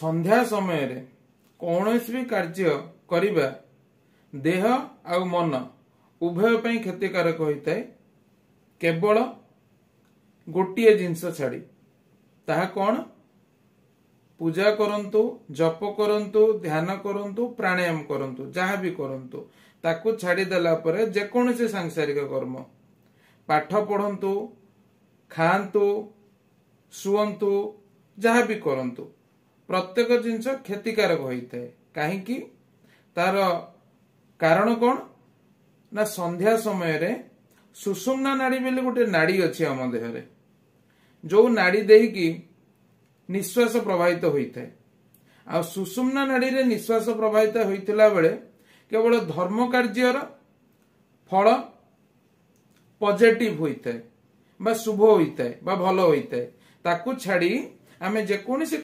संध्या समय रे कौनसी भी कार्य करिबा देह आ मन उभय पई क्षतिकारक होता है। केवल गोटे जिनस छाड़ी ताहा कौन पूजा करंतु, जप करंतु, ध्यान करंतु, प्राणायाम करंतु, जहाँ भी करंतु ताकू छाड़ी देला परे जेकोसी सांसारिक कर्म पाठ पढ़ंतु, खांतु, शुअंतु, जहाँ भी करंतु प्रत्येक जिनस क्षतिकारक होता है। कहीं तार कारण कौन ना संध्या समय रे सुषुम्ना नाड़ी बोली गोटे नाड़ी अच्छी आम देहरे जो नाड़ी देकी निश्वास प्रवाहित होता है। आ सुषुम्ना नाड़ी रे निश्वास प्रवाहित होइतिला बेले केवल धर्म कार्यर फल पॉजिटिव होता है बा शुभ होता है बा भल होता है। ताकू छाड़ी आमे जेकोसी